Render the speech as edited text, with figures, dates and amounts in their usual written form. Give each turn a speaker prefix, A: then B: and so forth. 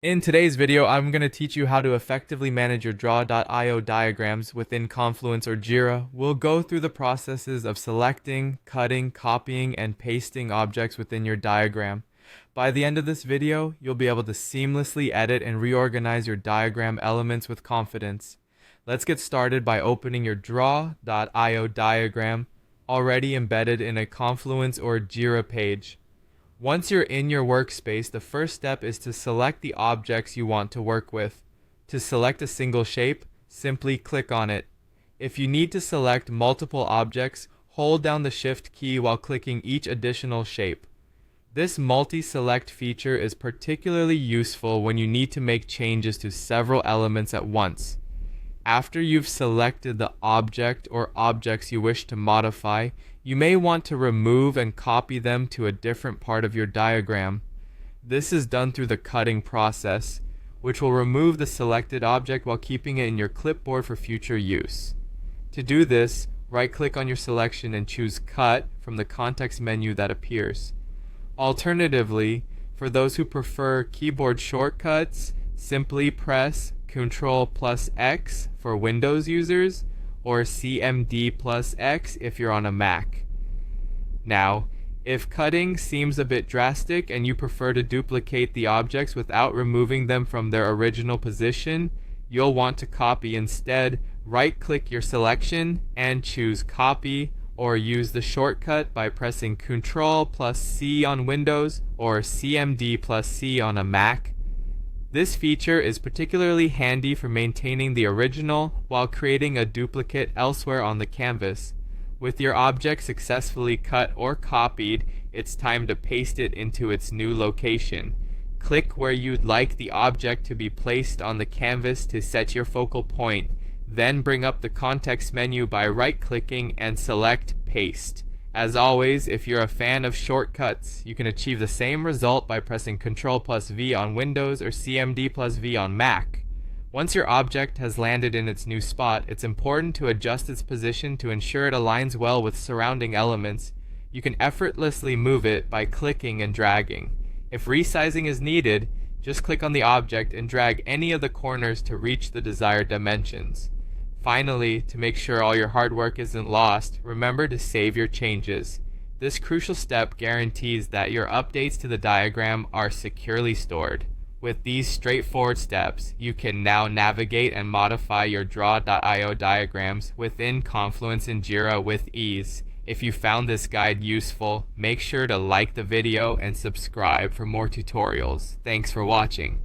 A: In today's video, I'm going to teach you how to effectively manage your Draw.io diagrams within Confluence or Jira. We'll go through the processes of selecting, cutting, copying, and pasting objects within your diagram. By the end of this video, you'll be able to seamlessly edit and reorganize your diagram elements with confidence. Let's get started by opening your Draw.io diagram already embedded in a Confluence or Jira page. Once you're in your workspace, the first step is to select the objects you want to work with. To select a single shape, simply click on it. If you need to select multiple objects, hold down the Shift key while clicking each additional shape. This multi-select feature is particularly useful when you need to make changes to several elements at once. After you've selected the object or objects you wish to modify, you may want to remove and copy them to a different part of your diagram. This is done through the cutting process, which will remove the selected object while keeping it in your clipboard for future use. To do this, right-click on your selection and choose Cut from the context menu that appears. Alternatively, for those who prefer keyboard shortcuts, simply press Ctrl+X for Windows users, or CMD+X if you're on a Mac. Now, if cutting seems a bit drastic and you prefer to duplicate the objects without removing them from their original position, you'll want to copy instead. Right-click your selection and choose Copy, or use the shortcut by pressing Ctrl+C on Windows or CMD+C on a Mac. This feature is particularly handy for maintaining the original while creating a duplicate elsewhere on the canvas. With your object successfully cut or copied, it's time to paste it into its new location. Click where you'd like the object to be placed on the canvas to set your focal point. Then bring up the context menu by right-clicking and select Paste. As always, if you're a fan of shortcuts, you can achieve the same result by pressing Ctrl+V on Windows or CMD+V on Mac. Once your object has landed in its new spot, it's important to adjust its position to ensure it aligns well with surrounding elements. You can effortlessly move it by clicking and dragging. If resizing is needed, just click on the object and drag any of the corners to reach the desired dimensions. Finally, to make sure all your hard work isn't lost, remember to save your changes. This crucial step guarantees that your updates to the diagram are securely stored. With these straightforward steps, you can now navigate and modify your Draw.io diagrams within Confluence and Jira with ease. If you found this guide useful, make sure to like the video and subscribe for more tutorials. Thanks for watching.